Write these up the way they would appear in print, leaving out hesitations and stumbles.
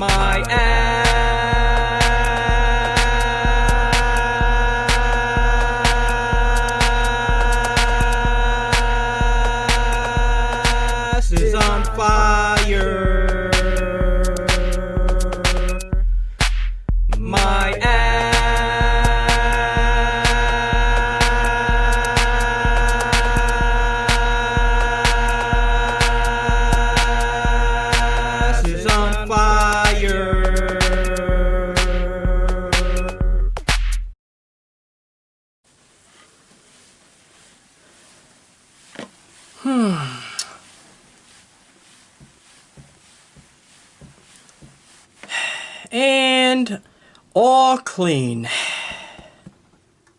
My ass is on fire. My ass is on fire. And all clean.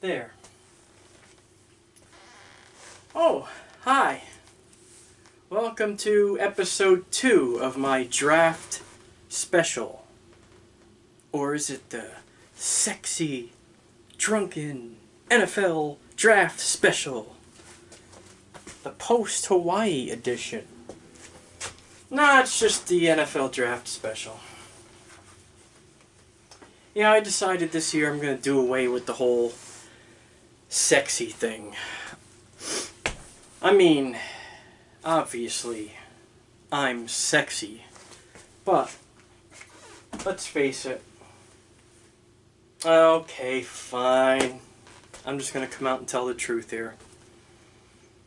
There. Oh, hi. Welcome to episode 2 of my draft special. Or is it the sexy, drunken NFL draft special? The post-Hawaii edition. Nah, it's just the NFL draft special. Yeah, I decided this year I'm going to do away with the whole sexy thing. I mean, obviously, I'm sexy. But, let's face it. Okay, fine. I'm just going to come out and tell the truth here.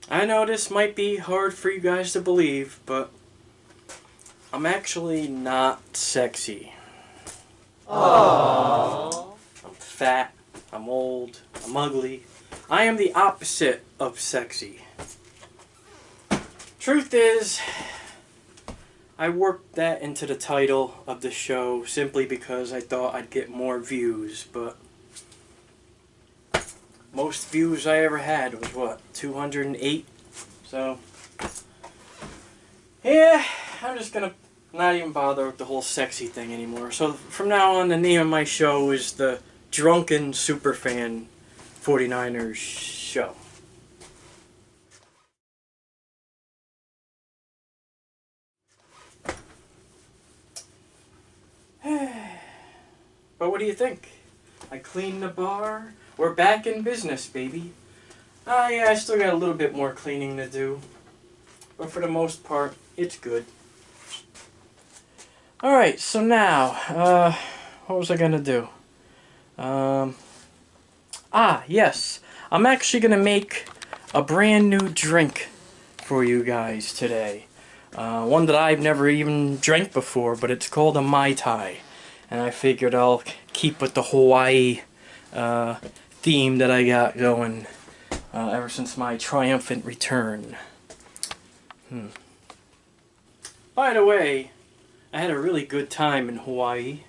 I know this might be hard for you guys to believe, but I'm actually not sexy. Aww. I'm fat, I'm old, I'm ugly. I am the opposite of sexy. Truth is, I worked that into the title of the show simply because I thought I'd get more views, but most views I ever had was what, 208? So, yeah, I'm just gonna not even bother with the whole sexy thing anymore. So from now on, the name of my show is the Drunken Superfan 49ers Show. But what do you think? I cleaned the bar. We're back in business, baby. Yeah, I still got a little bit more cleaning to do. But for the most part, it's good. Alright, so now, what was I gonna do? Yes. I'm actually gonna make a brand new drink for you guys today. One that I've never even drank before, but it's called a Mai Tai. And I figured I'll keep with the Hawaii theme that I got going ever since my triumphant return. By the way, I had a really good time in Hawaii.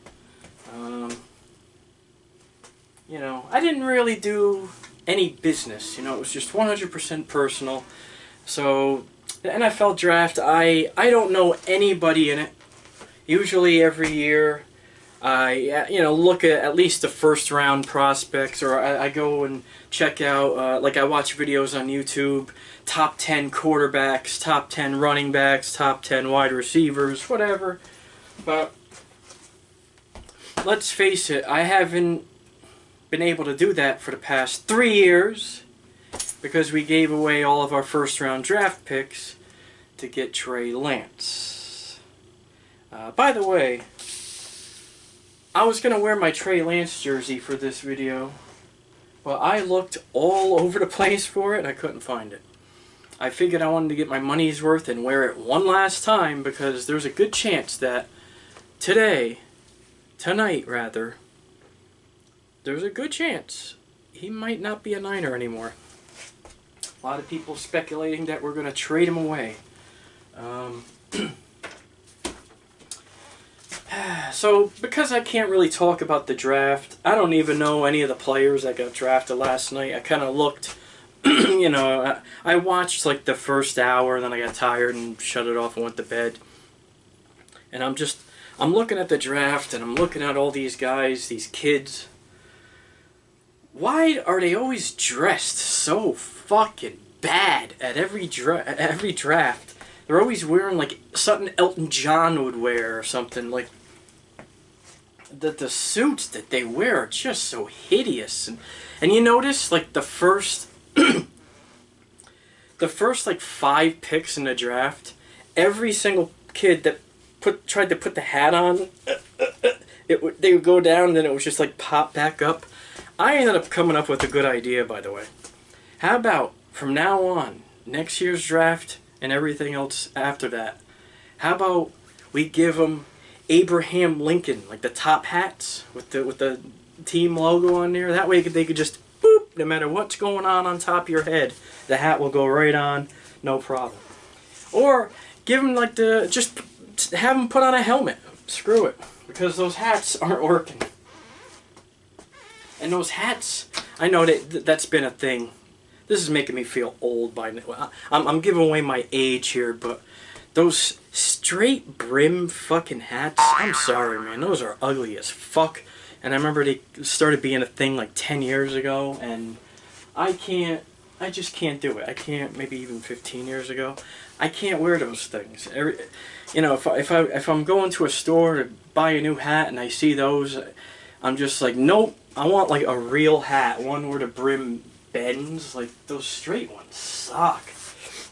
You know, I didn't really do any business. You know, it was just 100% personal. So, the NFL draft, I don't know anybody in it. Usually every year, I look at least the first round prospects, or I go and check out, like I watch videos on YouTube, top 10 quarterbacks, top 10 running backs, top 10 wide receivers, whatever. But let's face it, I haven't been able to do that for the past 3 years because we gave away all of our first round draft picks to get Trey Lance. By the way, I was going to wear my Trey Lance jersey for this video, but I looked all over the place for it and I couldn't find it. I figured I wanted to get my money's worth and wear it one last time because there's a good chance that tonight, there's a good chance he might not be a Niner anymore. A lot of people speculating that we're going to trade him away. So, because I can't really talk about the draft, I don't even know any of the players that got drafted last night. I kind of looked, you know, I watched like the first hour, and then I got tired and shut it off and went to bed. And I'm looking at the draft, and I'm looking at all these guys, these kids. Why are they always dressed so fucking bad at every draft? They're always wearing like something Elton John would wear or something. Like, the suits that they wear are just so hideous. And you notice, like, the first the first like 5 picks in the draft, every single kid that tried to put the hat on, they would go down and then it would just like pop back up. I ended up coming up with a good idea, by the way. How about from now on, next year's draft and everything else after that, how about we give them Abraham Lincoln, like the top hats with the team logo on there? That way they could just boop, no matter what's going on top of your head, the hat will go right on, no problem. Or give them like just have them put on a helmet. Screw it, because those hats aren't working. And those hats, I know that's been a thing. This is making me feel old by now. I'm giving away my age here, but those straight brim fucking hats, I'm sorry, man, those are ugly as fuck. And I remember they started being a thing like 10 years ago, and I just can't do it. I can't, maybe even 15 years ago. I can't wear those things. You know, if I'm going to a store to buy a new hat and I see those, I'm just like, nope. I want like a real hat, one where the brim bends. Like those straight ones suck.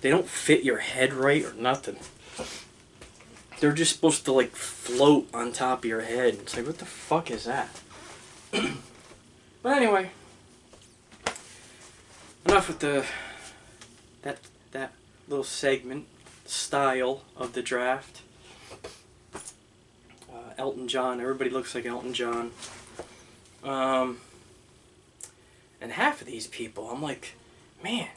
They don't fit your head right or nothing. They're just supposed to like float on top of your head. It's like, what the fuck is that? But anyway, enough with that little segment style of the draft. Elton John. Everybody looks like Elton John. And half of these people, I'm like, man,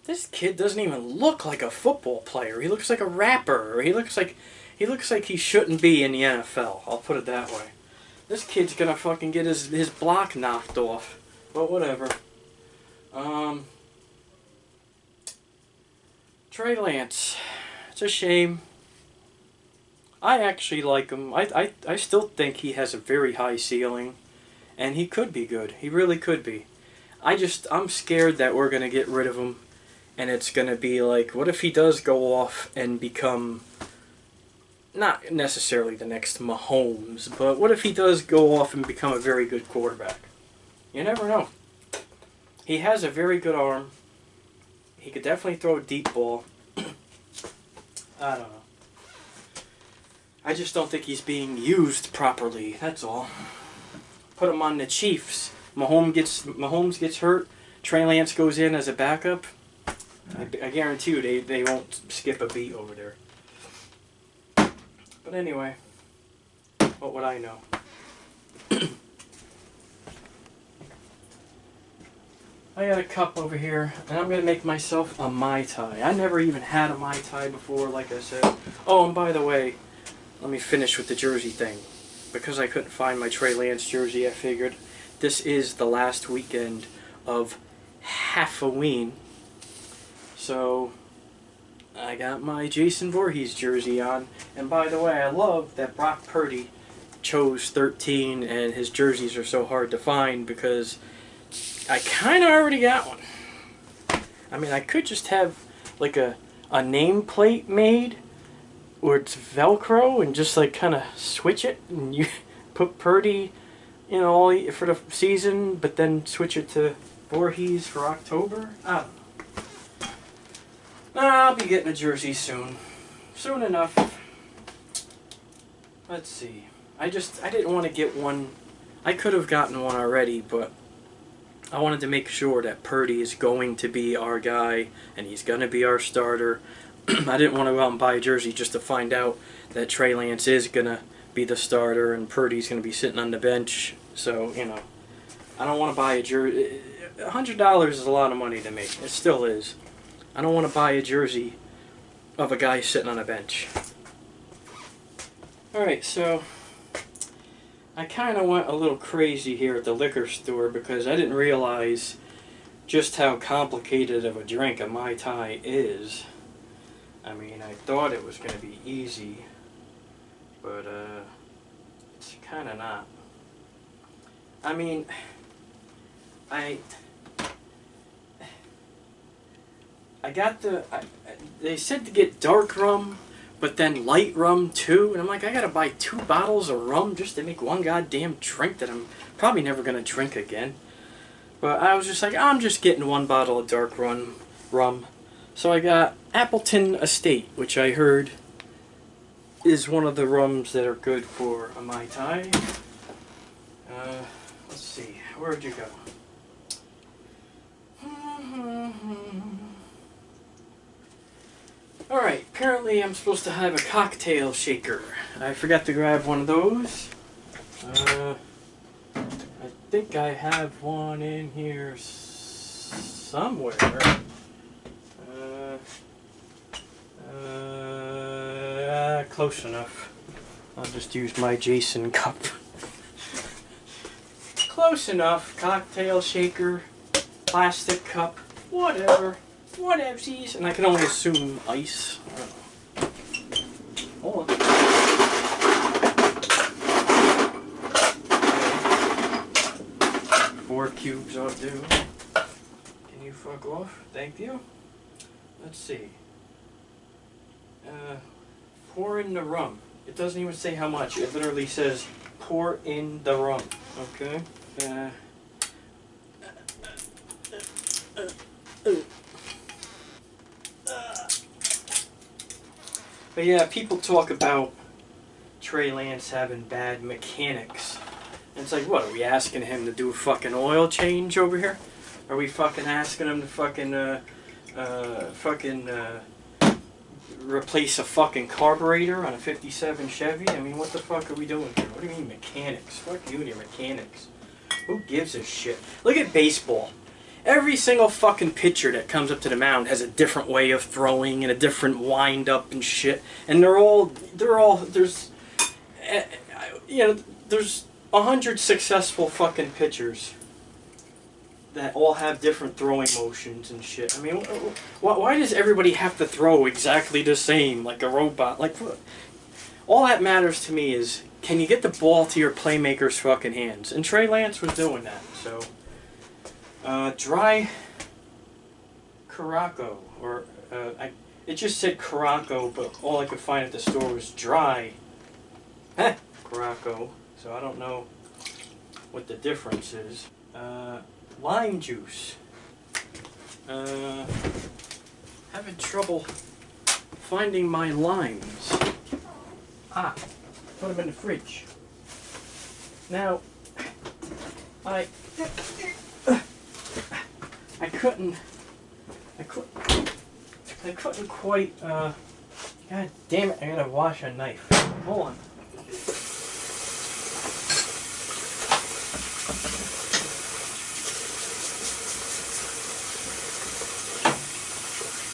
this kid doesn't even look like a football player. He looks like a rapper. Or he looks like he shouldn't be in the NFL. I'll put it that way. This kid's gonna fucking get his block knocked off. But whatever. Trey Lance. It's a shame. I actually like him. I still think he has a very high ceiling. And he could be good. He really could be. I'm scared that we're going to get rid of him. And it's going to be like, what if he does go off and become, not necessarily the next Mahomes, but what if he does go off and become a very good quarterback? You never know. He has a very good arm. He could definitely throw a deep ball. I don't know. I just don't think he's being used properly. That's all. Put him on the Chiefs. Mahomes gets hurt. Trey Lance goes in as a backup. I guarantee you they won't skip a beat over there. But anyway, what would I know? I got a cup over here, and I'm going to make myself a Mai Tai. I never even had a Mai Tai before, like I said. Oh, and by the way, let me finish with the jersey thing. Because I couldn't find my Trey Lance jersey, I figured this is the last weekend of Halloween. So I got my Jason Voorhees jersey on. And by the way, I love that Brock Purdy chose 13 and his jerseys are so hard to find because I kind of already got one. I mean, I could just have like a nameplate made where it's Velcro and just like kind of switch it and you put Purdy, you know, all for the season, but then switch it to Voorhees for October. I don't know. I'll be getting a jersey soon. Soon enough. Let's see. I didn't want to get one. I could have gotten one already, but I wanted to make sure that Purdy is going to be our guy and he's going to be our starter. I didn't want to go out and buy a jersey just to find out that Trey Lance is going to be the starter and Purdy's going to be sitting on the bench. So, you know, I don't want to buy a jersey. $100 is a lot of money to me. It still is. I don't want to buy a jersey of a guy sitting on a bench. Alright, so I kind of went a little crazy here at the liquor store because I didn't realize just how complicated of a drink a Mai Tai is. I mean, I thought it was going to be easy, but it's kind of not. I mean, they said to get dark rum, but then light rum too. And I'm like, I gotta buy 2 bottles of rum just to make one goddamn drink that I'm probably never gonna drink again. But I was just like, I'm just getting 1 bottle of dark rum. So I got Appleton Estate, which I heard is one of the rums that are good for a Mai Tai. Let's see, where'd you go? Alright, apparently I'm supposed to have a cocktail shaker. I forgot to grab one of those. I think I have one in here somewhere. Close enough. I'll just use my Jason cup. Close enough. Cocktail shaker, plastic cup, whatever. Whatevsies. And I can only assume ice. Hold on. 4 cubes ought to do. Can you fuck off? Thank you. Let's see. Pour in the rum. It doesn't even say how much. It literally says pour in the rum. Okay. But yeah, people talk about Trey Lance having bad mechanics. And it's like, what, are we asking him to do a fucking oil change over here? Are we fucking asking him to fucking replace a fucking carburetor on a 57 Chevy? I mean, what the fuck are we doing here? What do you mean mechanics? Fuck you and your mechanics. Who gives a shit? Look at baseball. Every single fucking pitcher that comes up to the mound has a different way of throwing and a different wind up and shit. And there's 100 successful fucking pitchers that all have different throwing motions and shit. I mean, why does everybody have to throw exactly the same, like a robot? Like, all that matters to me is, can you get the ball to your playmaker's fucking hands? And Trey Lance was doing that, so. Dry Caraco, or, it just said Caraco, but all I could find at the store was dry Caraco, so I don't know what the difference is. Lime juice. Having trouble finding my limes. Ah, put them in the fridge. Now, I couldn't quite, god damn it, I gotta wash a knife. Hold on.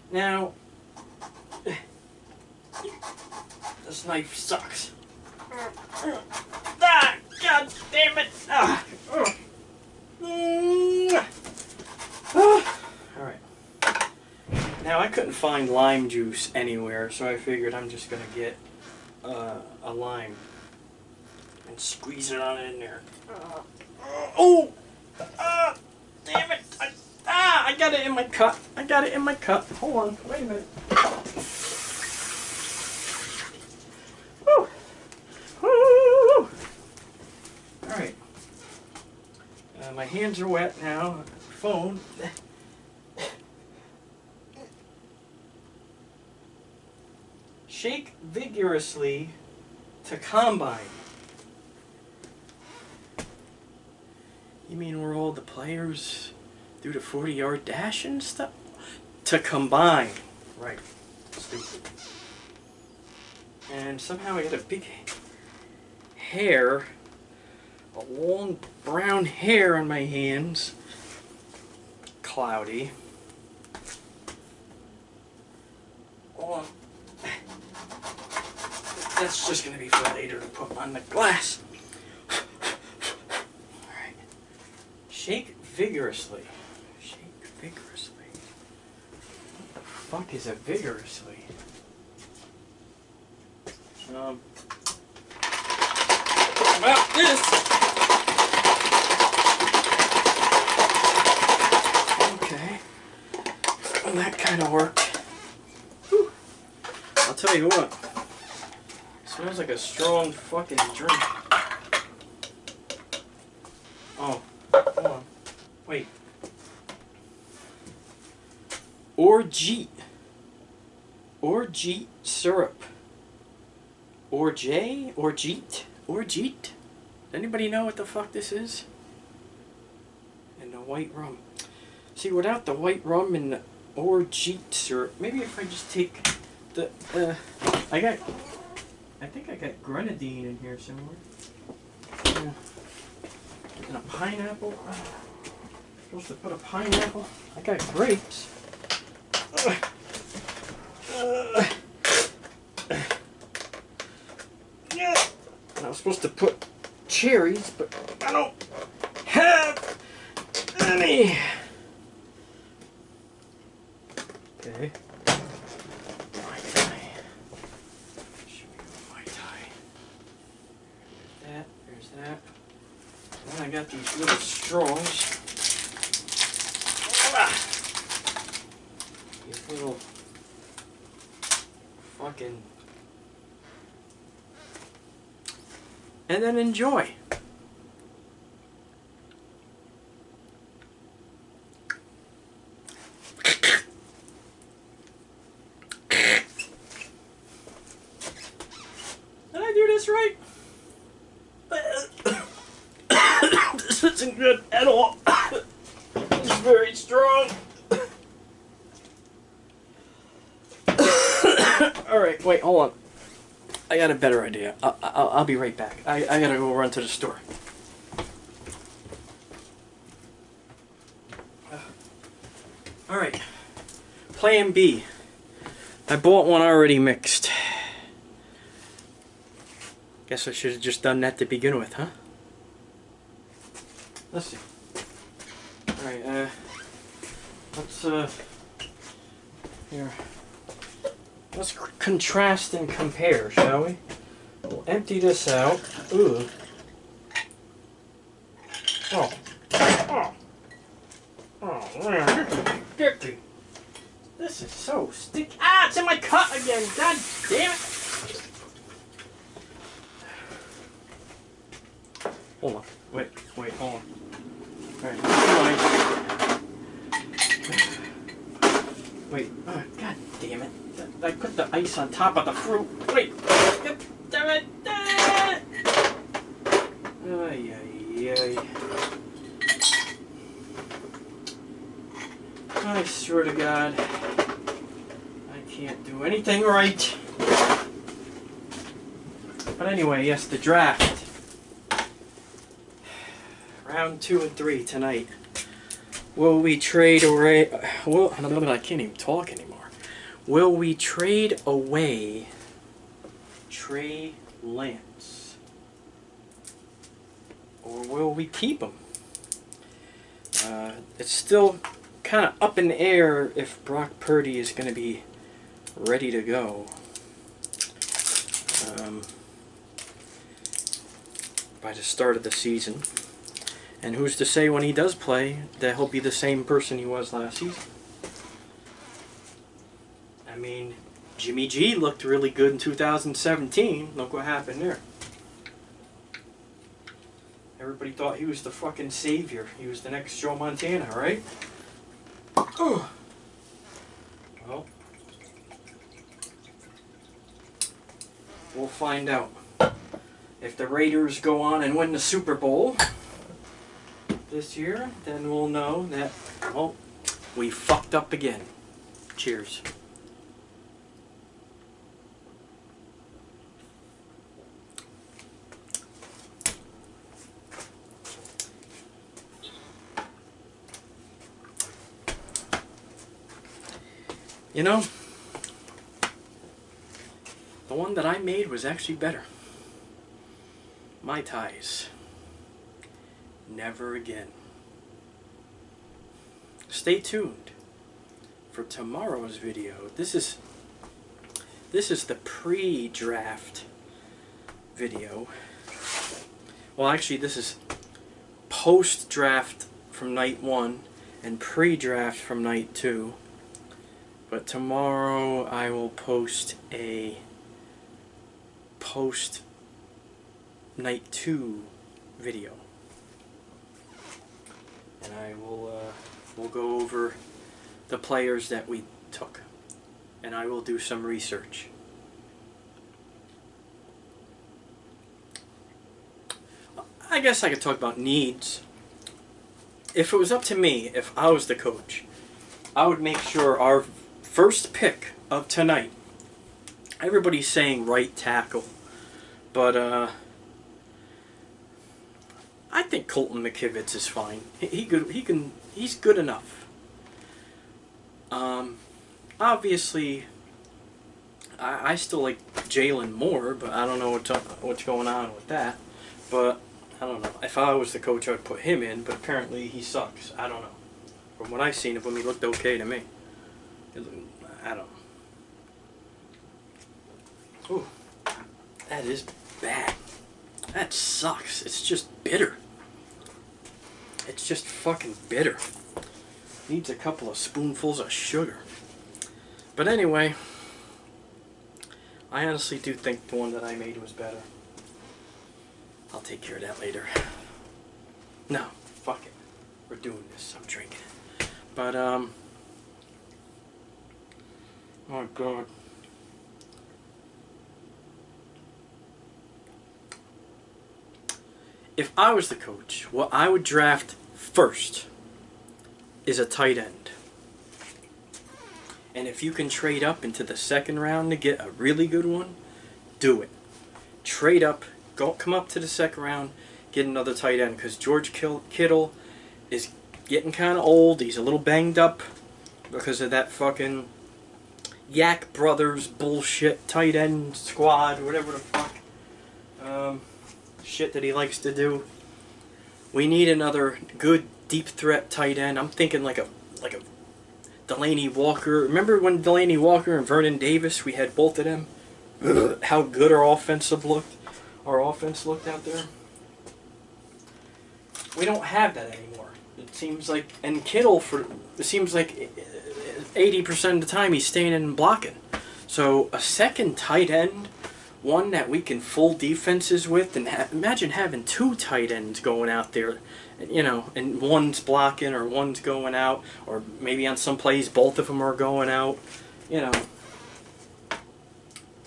Now, this knife sucks. Ah, god damn it! Ah. Alright. Now I couldn't find lime juice anywhere, so I figured I'm just gonna get a lime and squeeze it on in there. Oh! Damn it! I got it in my cup. I got it in my cup. Hold on. Wait a minute. Woo! Woo! Alright. My hands are wet now. Phone. Shake vigorously to combine. You mean where all the players do the 40-yard dash and stuff? To combine. Right. Stupid. And somehow I got a big hair, a long brown hair on my hands. Cloudy. Oh, that's just going to be for later to put on the glass. Alright. Shake vigorously. Shake vigorously. What the fuck is a vigorously? About this. Okay. Well, that kind of worked. Whew. I'll tell you what. Smells like a strong fucking drink. Oh, hold on. Wait. Orgeat syrup. Orgeat. Anybody know what the fuck this is? And the white rum. See, without the white rum and the orgeat syrup, maybe if I just take the, I think I got grenadine in here somewhere. And a pineapple. Supposed to put a pineapple. I got grapes. And I was supposed to put cherries, but I don't have any. Okay. Mai Tai. Show me the Mai Tai. There's that. And then I got these little straws. These little fucking. And then enjoy. Did I do this right? This isn't good at all. It's very strong. Alright, wait, hold on. I got a better idea. I'll be right back. I gotta go run to the store. Alright. Plan B. I bought one already mixed. Guess I should have just done that to begin with, huh? Let's see. Alright, let's, here. Let's contrast and compare, shall we? We'll empty this out. Ooh. Oh. Oh. Oh, man. Dirty. This is so sticky. Ah, it's in my cup again. God damn it. Hold on. Wait, hold on. Alright. Wait. Oh, God damn it. I put the ice on top of the fruit. Wait. Damn it. Ay, ay, ay. I swear to God, I can't do anything right. But anyway, yes, the draft. Round 2 and 3 tonight. Will we trade away? I can't even talk anymore. Will we trade away Trey Lance? Or will we keep him? It's still kind of up in the air if Brock Purdy is going to be ready to go. By the start of the season. And who's to say when he does play that he'll be the same person he was last season? I mean, Jimmy G looked really good in 2017. Look what happened there. Everybody thought he was the fucking savior. He was the next Joe Montana, right? Oh. Well, we'll find out. If the Raiders go on and win the Super Bowl this year, then we'll know that, well, we fucked up again. Cheers. You know, the one that I made was actually better. Mai Tais. Never again. Stay tuned for tomorrow's video. This is the pre-draft video. Well, actually, this is post-draft from night 1 and pre-draft from night 2. But tomorrow I will post a post night 2 video, and I will we'll go over the players that we took, and I will do some research. I guess I could talk about needs. If it was up to me, if I was the coach, I would make sure our first pick of tonight, everybody's saying right tackle, but I think Colton McKivitz is fine. He's good enough. Obviously, I still like Jalen more, but I don't know what's going on with that. But I don't know. If I was the coach, I would put him in, but apparently he sucks. I don't know. From what I've seen of him, he looked okay to me. I don't know. Ooh, that is bad. That sucks. It's just bitter. It's just fucking bitter. Needs a couple of spoonfuls of sugar. But anyway, I honestly do think the one that I made was better. I'll take care of that later. No, fuck it. We're doing this. I'm drinking it. But, oh God. If I was the coach, what I would draft first is a tight end. And if you can trade up into the second round to get a really good one, do it. Trade up, come up to the second round, get another tight end, because George Kittle is getting kind of old. He's a little banged up because of that fucking Yak Brothers bullshit tight end squad, whatever the fuck shit that he likes to do. We need another good deep threat tight end. I'm thinking like a Delaney Walker. Remember when Delaney Walker and Vernon Davis, we had both of them? How good our offense looked out there. We don't have that anymore. It seems like, and Kittle, it seems like 80% of the time he's staying in and blocking. So a second tight end, one that we can full defenses with, and imagine having 2 tight ends going out there, you know, and one's blocking or one's going out, or maybe on some plays both of them are going out, you know.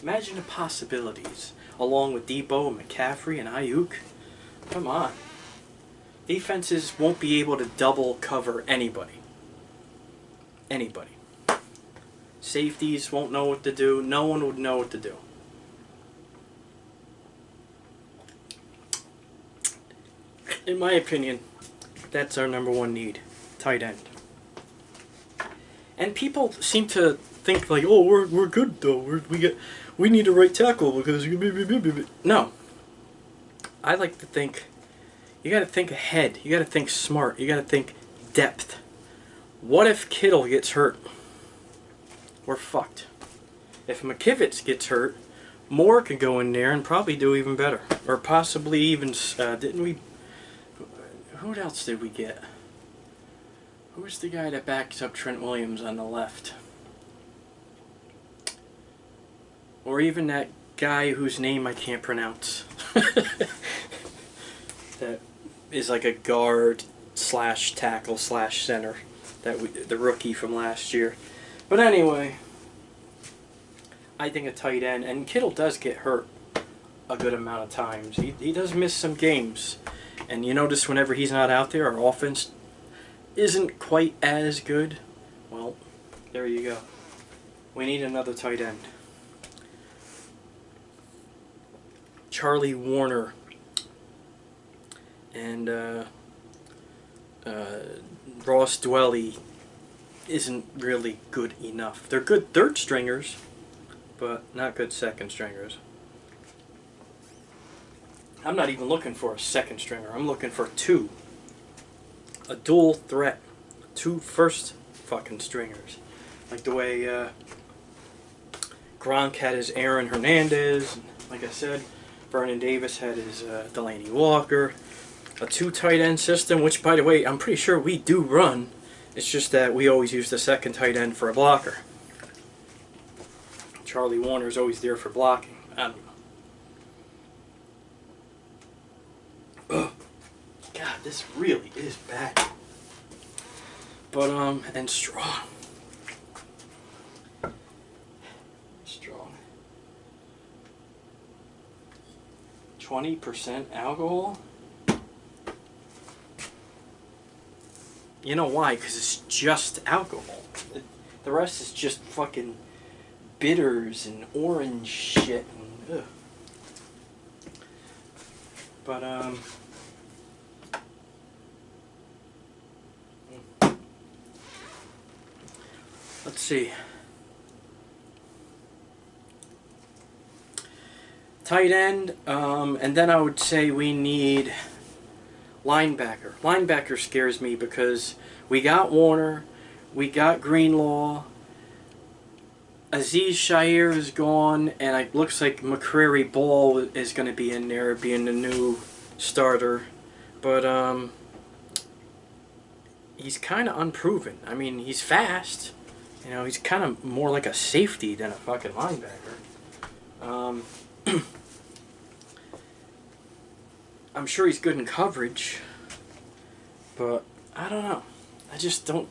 Imagine the possibilities, along with Debo, McCaffrey, and Ayuk. Come on. Defenses won't be able to double cover anybody. Anybody. Safeties won't know what to do. No one would know what to do. In my opinion, that's our number one need. Tight end. And people seem to think like, oh, we're good though. We need a right tackle because no. I like to think. You got to think ahead. You got to think smart. You got to think depth. What if Kittle gets hurt? We're fucked. If McKivitz gets hurt, Moore could go in there and probably do even better, or possibly even didn't we? Who else did we get? Who was the guy that backs up Trent Williams on the left? Or even that guy whose name I can't pronounce. That is like a guard slash tackle slash center. The rookie from last year. But anyway, I think a tight end, and Kittle does get hurt a good amount of times. He does miss some games. And you notice whenever he's not out there, our offense isn't quite as good. Well, there you go. We need another tight end. Charlie Warner and Ross Dwelly isn't really good enough. They're good third stringers, but not good second stringers. I'm not even looking for a second stringer. I'm looking for 2. A dual threat. 2 first fucking stringers. Like the way Gronk had his Aaron Hernandez. Like I said, Vernon Davis had his Delaney Walker. A 2 tight end system, which by the way, I'm pretty sure we do run. It's just that we always use the second tight end for a blocker. Charlie Warner's always there for blocking. I don't know. God, this really is bad. But, and strong. Strong. 20% alcohol? You know why? Because it's just alcohol. The rest is just fucking bitters and orange shit. And, ugh. But, let's see. Tight end, and then I would say we need linebacker. Linebacker scares me because we got Warner, we got Greenlaw, Aziz Shire is gone, and it looks like McCrary Ball is going to be in there being the new starter. But he's kind of unproven. I mean, he's fast. You know, he's kind of more like a safety than a fucking linebacker. I'm sure he's good in coverage, but I don't know. I just don't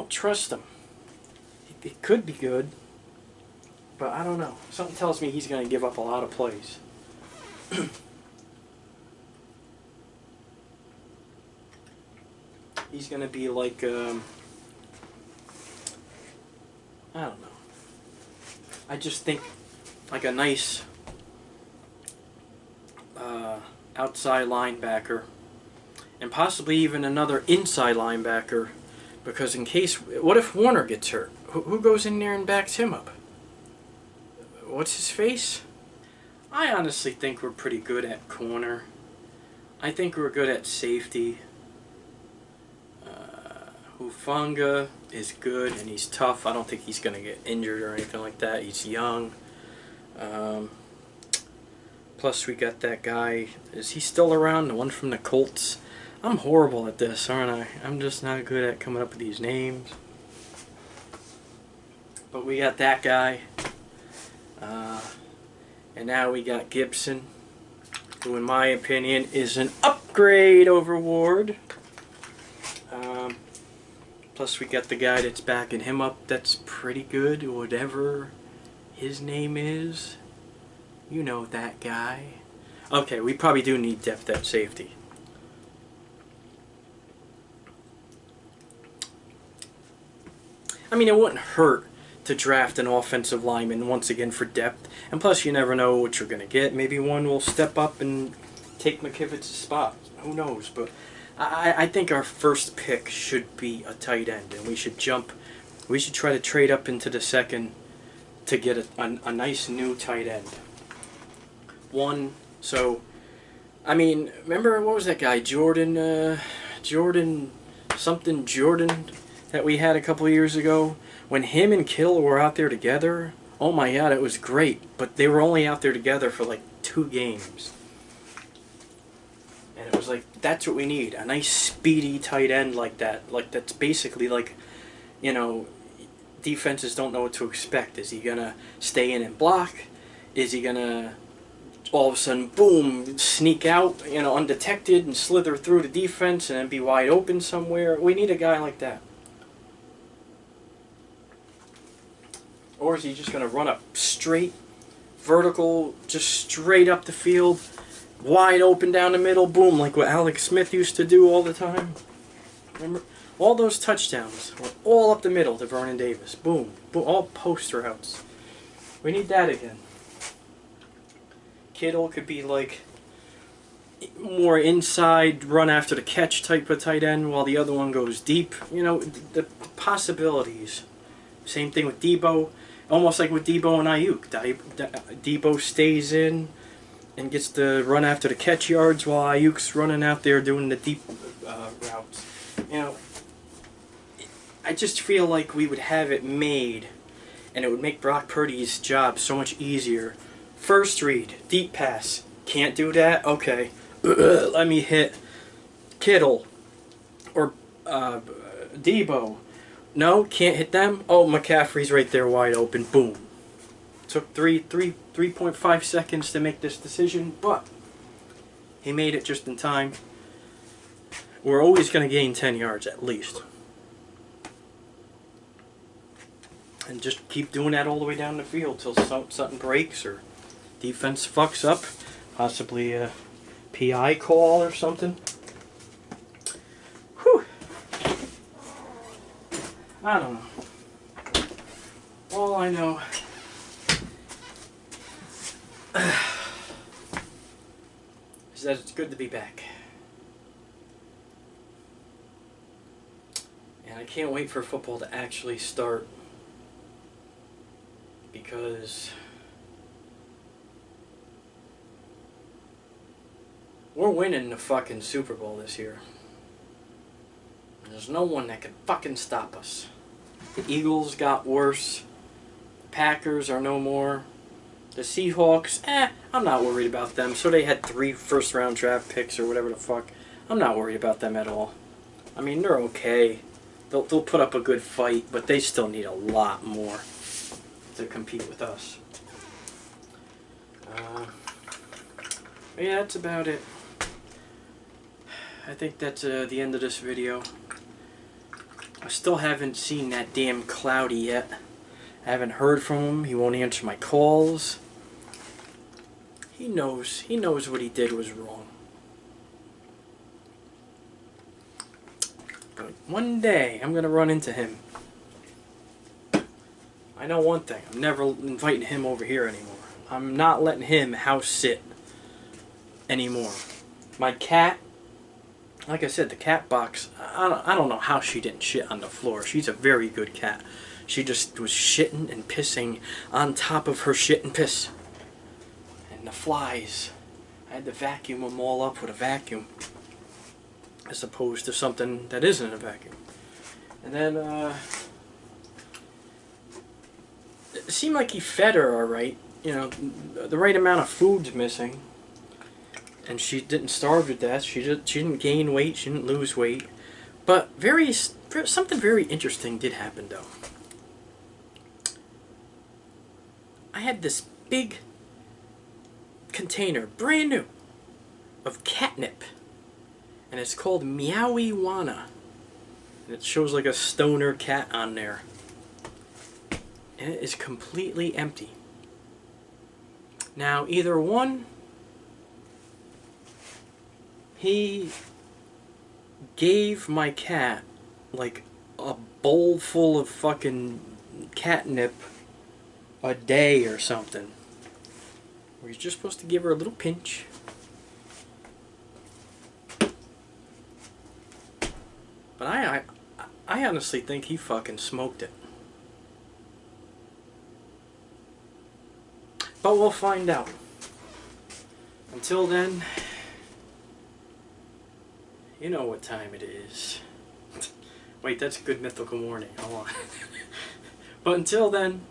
trust him. He could be good, but I don't know. Something tells me he's going to give up a lot of plays. He's going to be like, I don't know. I just think like a nice outside linebacker, and possibly even another inside linebacker, because in case, what if Warner gets hurt? Who goes in there and backs him up? What's his face? I honestly think we're pretty good at corner. I think we're good at safety. Hufanga is good and he's tough. I don't think he's going to get injured or anything like that. He's young. Plus we got that guy. Is he still around? The one from the Colts? I'm horrible at this, aren't I? I'm just not good at coming up with these names. But we got that guy. And now we got Gibson, who in my opinion is an upgrade over Ward. Plus we got the guy that's backing him up that's pretty good, whatever his name is. You know that guy. Okay, we probably do need depth at safety. I mean, it wouldn't hurt to draft an offensive lineman once again for depth. And plus, you never know what you're going to get. Maybe one will step up and take McKivitz' spot. Who knows? But I think our first pick should be a tight end. And we should try to trade up into the second to get a nice new tight end. I mean, remember, what was that guy? Jordan that we had a couple of years ago? When him and Kill were out there together, oh my god, it was great. But they were only out there together for like 2 games. And it was like, that's what we need. A nice speedy tight end like that. Like, that's basically like, you know, defenses don't know what to expect. Is he going to stay in and block? Is he going to all of a sudden, boom, sneak out, you know, undetected and slither through the defense and then be wide open somewhere? We need a guy like that. Or is he just going to run up straight, vertical, just straight up the field, wide open down the middle, boom, like what Alex Smith used to do all the time? Remember? All those touchdowns were all up the middle to Vernon Davis. Boom, boom, all post routes. We need that again. Kittle could be like more inside, run after the catch type of tight end while the other one goes deep. You know, the possibilities. Same thing with Debo. Almost like with Debo and Ayuk. Debo stays in and gets the run after the catch yards while Ayuk's running out there doing the deep routes. You know, I just feel like we would have it made and it would make Brock Purdy's job so much easier. First read, deep pass. Can't do that? Okay. Let me hit Kittle or Debo. No, can't hit them. Oh, McCaffrey's right there wide open. Boom. Took 3.5 seconds to make this decision, but he made it just in time. we're always going to gain 10 yards at least. And just keep doing that all the way down the field till something breaks or defense fucks up. Possibly a PI call or something. Whew. I don't know. All I know is that it's good to be back. And I can't wait for football to actually start, because we're winning the fucking Super Bowl this year. There's no one that can fucking stop us. The Eagles got worse. The Packers are no more. The Seahawks, I'm not worried about them. So they had 3 first-round draft picks or whatever the fuck. I'm not worried about them at all. I mean, they're okay. They'll put up a good fight, but they still need a lot more to compete with us. Yeah, that's about it. I think that's the end of this video. I still haven't seen that damn Cloudy yet. I haven't heard from him. He won't answer my calls. He knows what he did was wrong. But one day I'm gonna run into him. I know one thing. I'm never inviting him over here anymore. I'm not letting him house sit anymore. My cat, like I said, the cat box, I don't know how she didn't shit on the floor. She's a very good cat. She just was shitting and pissing on top of her shit and piss. And the flies, I had to vacuum them all up with a vacuum, as opposed to something that isn't a vacuum. And then, it seemed like he fed her alright. You know, the right amount of food's missing. And she didn't starve to death. She didn't gain weight. She didn't lose weight. But something very interesting did happen, though. I had this big container, brand new, of catnip. And it's called Meowie-Wana. And it shows like a stoner cat on there. And it is completely empty. Now, either one, he gave my cat like a bowl full of fucking catnip a day or something. Where he's just supposed to give her a little pinch. But I honestly think he fucking smoked it. But we'll find out. Until then, you know what time it is. Wait, that's a good mythical morning. Hold on. But until then,